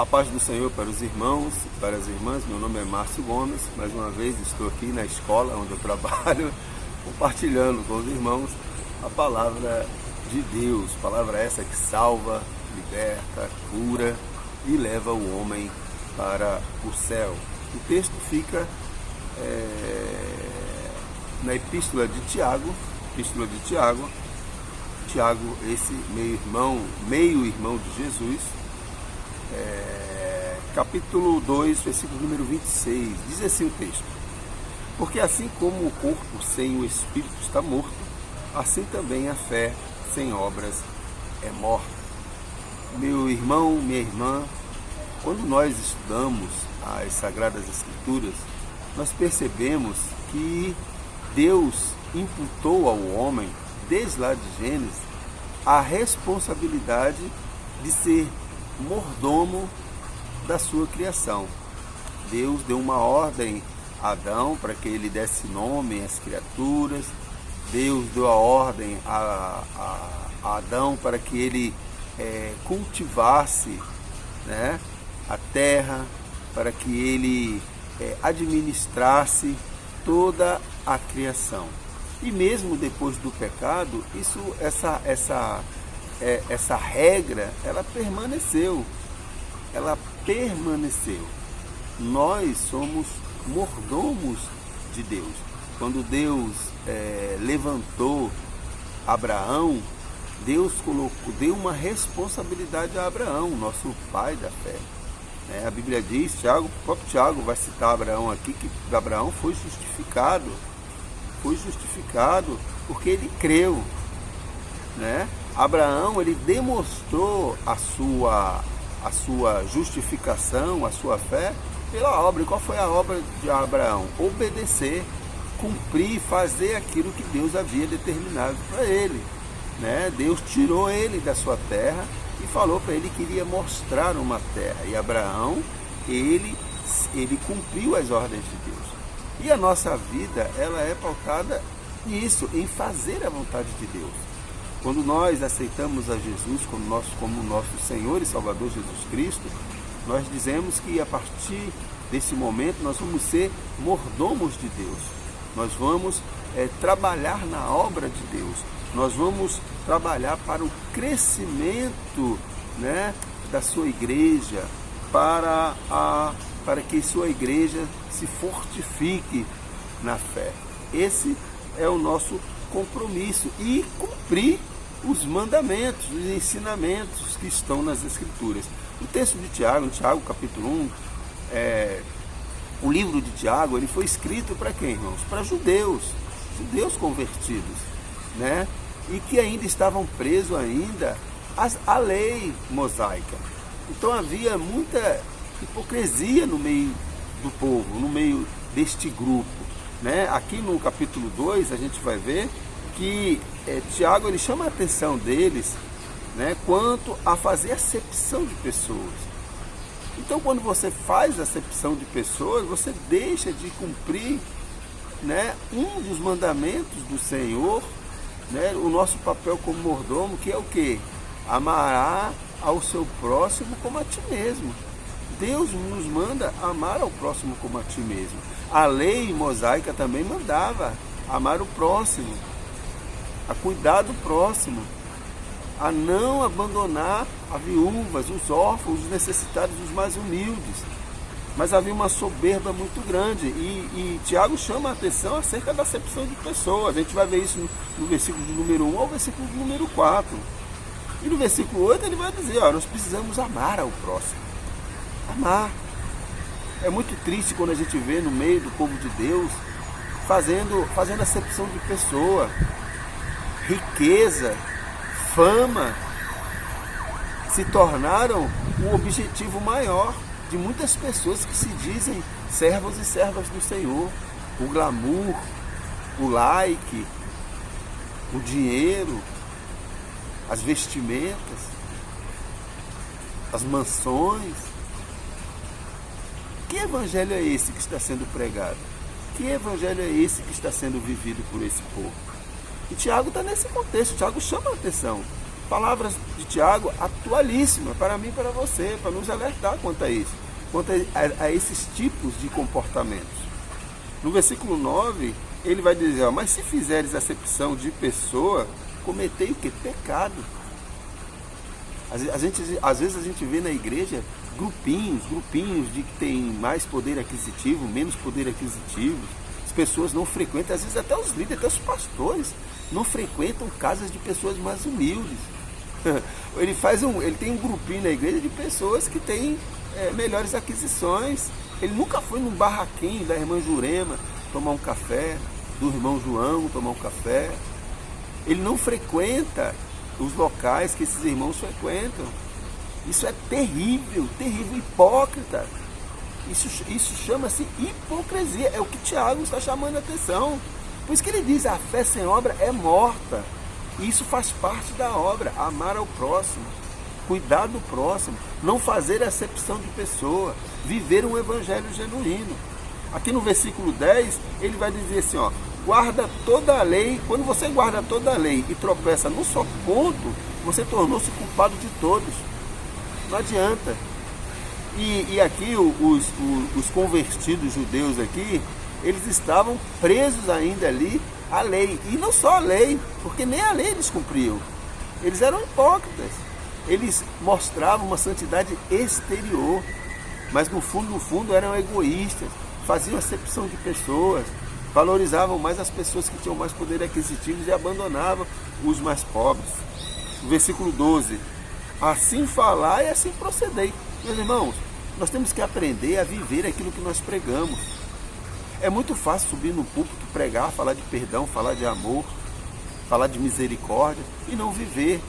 A paz do Senhor para os irmãos e para as irmãs. Meu nome é Márcio Gomes. Mais uma vez estou aqui na escola onde eu trabalho, compartilhando com os irmãos a palavra de Deus. Palavra essa que salva, liberta, cura e leva o homem para o céu. O texto fica na Epístola de Tiago. Tiago, esse meio-irmão de Jesus, capítulo 2, versículo número 26, diz assim o texto: porque assim como o corpo sem o espírito está morto, assim também a fé sem obras é morta. Meu irmão, minha irmã, quando nós estudamos as Sagradas Escrituras, nós percebemos que Deus imputou ao homem, desde lá de Gênesis, a responsabilidade de ser mordomo da sua criação. Deus deu uma ordem a Adão para que ele desse nome às criaturas. Deus deu a ordem a Adão para que ele cultivasse, né, a terra, para que ele administrasse toda a criação. E mesmo depois do pecado, essa regra, ela permaneceu. Nós somos mordomos de Deus. Quando Deus levantou Abraão, Deus deu uma responsabilidade a Abraão, nosso pai da fé. A Bíblia diz, o próprio Tiago vai citar Abraão aqui, que Abraão foi justificado porque ele creu, né? Abraão, ele demonstrou a sua justificação, a sua fé pela obra. E qual foi a obra de Abraão? Obedecer, cumprir, fazer aquilo que Deus havia determinado para ele, né? Deus tirou ele da sua terra e falou para ele que iria mostrar uma terra. E Abraão, ele cumpriu as ordens de Deus. E a nossa vida, ela é pautada nisso, em fazer a vontade de Deus. Quando nós aceitamos a Jesus como nosso Senhor e Salvador Jesus Cristo, nós dizemos que a partir desse momento nós vamos ser mordomos de Deus. Nós vamos trabalhar na obra de Deus. Nós vamos trabalhar para o crescimento, né, da sua igreja, para que sua igreja se fortifique na fé. Esse é o nosso compromisso, e cumprir os mandamentos, os ensinamentos que estão nas Escrituras. O texto de Tiago, em Tiago capítulo 1, o livro de Tiago, ele foi escrito para quem, irmãos? Para judeus convertidos, né? E que ainda estavam presos à lei mosaica. Então havia muita hipocrisia no meio do povo, no meio deste grupo, né? Aqui no capítulo 2 a gente vai ver que Tiago, ele chama a atenção deles, né, quanto a fazer acepção de pessoas. Então, quando você faz acepção de pessoas, você deixa de cumprir, né, um dos mandamentos do Senhor, né, o nosso papel como mordomo, que é o quê? Amará ao seu próximo como a ti mesmo. Deus nos manda amar ao próximo como a ti mesmo. A lei mosaica também mandava amar o próximo, a cuidar do próximo, a não abandonar as viúvas, os órfãos, os necessitados, os mais humildes. Mas havia uma soberba muito grande, e Tiago chama a atenção acerca da acepção de pessoas. A gente vai ver isso no versículo de número 1 ao versículo de número 4. E no versículo 8 ele vai dizer, nós precisamos amar ao próximo. Amar. É muito triste quando a gente vê no meio do povo de Deus fazendo acepção de pessoa. Riqueza, fama se tornaram o objetivo maior de muitas pessoas que se dizem servos e servas do Senhor. O glamour, o like, o dinheiro, as vestimentas, as mansões. Que evangelho é esse que está sendo pregado? Que evangelho é esse que está sendo vivido por esse povo? E Tiago está nesse contexto. Tiago chama a atenção. Palavras de Tiago atualíssimas para mim e para você, para nos alertar quanto a isso, quanto a esses tipos de comportamentos. No versículo 9, ele vai dizer, ó, mas se fizeres acepção de pessoa, cometei o que? Pecado. Às vezes a gente vê na igreja grupinhos de que tem mais poder aquisitivo, menos poder aquisitivo. As pessoas não frequentam, às vezes até os líderes, até os pastores, não frequentam casas de pessoas mais humildes. Ele tem um grupinho na igreja de pessoas que têm melhores aquisições. Ele nunca foi num barraquinho da irmã Jurema tomar um café, do irmão João tomar um café. Ele não frequenta os locais que esses irmãos frequentam. Isso é terrível, terrível, hipócrita. Isso chama-se hipocrisia. É o que Tiago está chamando a atenção. Por isso que ele diz, a fé sem obra é morta. E isso faz parte da obra, amar ao próximo, cuidar do próximo, não fazer acepção de pessoa, viver um evangelho genuíno. Aqui no versículo 10, ele vai dizer assim, ó, guarda toda a lei. Quando você guarda toda a lei e tropeça num só ponto, você tornou-se culpado de todos. Não adianta. E aqui os convertidos judeus aqui, eles estavam presos ainda ali à lei. E não só a lei, porque nem a lei eles cumpriam. Eles eram hipócritas. Eles mostravam uma santidade exterior, mas no fundo eram egoístas, faziam acepção de pessoas, valorizavam mais as pessoas que tinham mais poder aquisitivo e abandonavam os mais pobres. No versículo 12, assim falai e assim procedei. Meus irmãos, nós temos que aprender a viver aquilo que nós pregamos. É muito fácil subir no púlpito, pregar, falar de perdão, falar de amor, falar de misericórdia e não viver.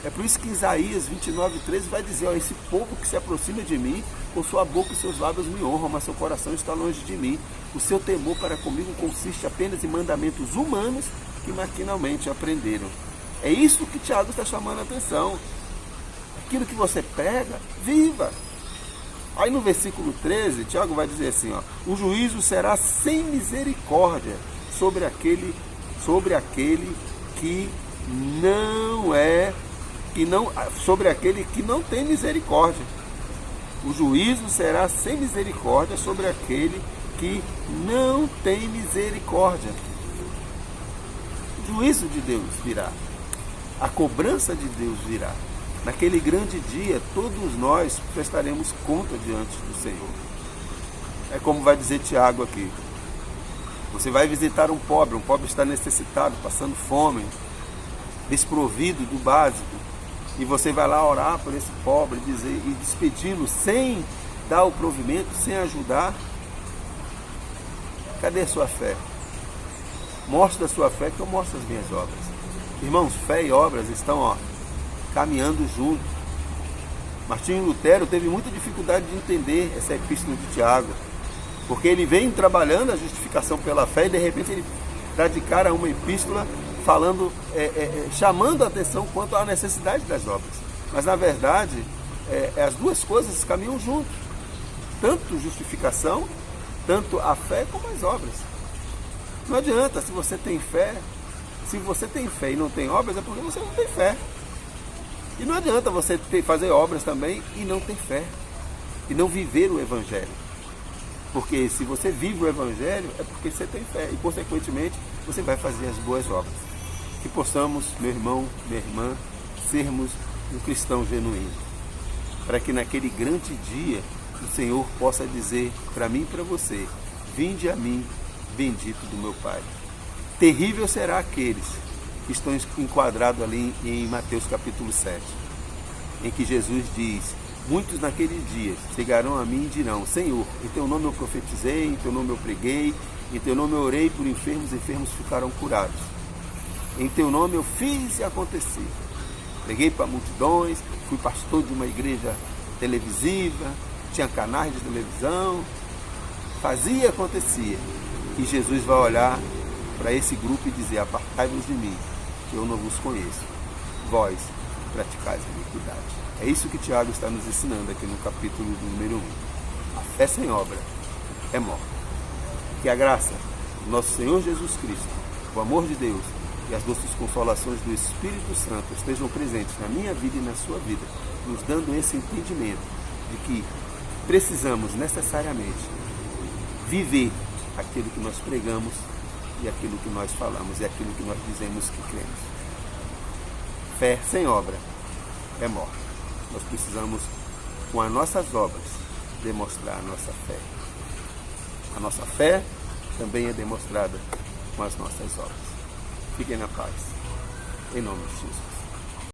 É por isso que Isaías 29:13 vai dizer, ó, esse povo que se aproxima de mim, com sua boca e seus lábios me honram, mas seu coração está longe de mim. O seu temor para comigo consiste apenas em mandamentos humanos que maquinalmente aprenderam. É isso que Tiago está chamando a atenção. Aquilo que você prega, viva. Aí no versículo 13, Tiago vai dizer assim, ó, o juízo será sem misericórdia sobre aquele que sobre aquele que não tem misericórdia. O juízo será sem misericórdia sobre aquele que não tem misericórdia. O juízo de Deus virá. A cobrança de Deus virá. Naquele grande dia, todos nós prestaremos conta diante do Senhor. É como vai dizer Tiago aqui. Você vai visitar um pobre está necessitado, passando fome, desprovido do básico. E você vai lá orar por esse pobre e despedi-lo sem dar o provimento, sem ajudar. Cadê a sua fé? Mostra a sua fé que eu mostro as minhas obras. Irmãos, fé e obras estão caminhando juntos. Martinho Lutero teve muita dificuldade de entender essa epístola de Tiago, porque ele vem trabalhando a justificação pela fé e de repente ele radicara uma epístola falando, chamando a atenção quanto à necessidade das obras. Mas na verdade, as duas coisas caminham juntos. Tanto justificação, tanto a fé como as obras. Não adianta, se você tem fé e não tem obras, é porque você não tem fé. E não adianta você fazer obras também e não ter fé. E não viver o Evangelho. Porque se você vive o Evangelho, é porque você tem fé. E consequentemente, você vai fazer as boas obras. Que possamos, meu irmão, minha irmã, sermos um cristão genuíno. Para que naquele grande dia, o Senhor possa dizer para mim e para você, vinde a mim, bendito do meu Pai. Terrível será aqueles que estão enquadrados ali em Mateus capítulo 7, em que Jesus diz, muitos naqueles dias chegarão a mim e dirão, Senhor, em teu nome eu profetizei, em teu nome eu preguei, em teu nome eu orei por enfermos, enfermos ficaram curados. Em teu nome eu fiz e aconteci. Preguei para multidões, fui pastor de uma igreja televisiva, tinha canais de televisão, fazia e acontecia. E Jesus vai olhar para esse grupo e dizer, apartai-vos de mim, que eu não vos conheço. Vós praticais a iniquidade. É isso que Tiago está nos ensinando aqui no capítulo número 1. A fé sem obra é morta. Que a graça do nosso Senhor Jesus Cristo, o amor de Deus e as doces consolações do Espírito Santo estejam presentes na minha vida e na sua vida, nos dando esse entendimento de que precisamos necessariamente viver aquilo que nós pregamos e aquilo que nós falamos e aquilo que nós dizemos que cremos. Fé sem obra é morte. Nós precisamos, com as nossas obras, demonstrar a nossa fé. A nossa fé também é demonstrada com as nossas obras. Fiquem na paz. Em nome de Jesus.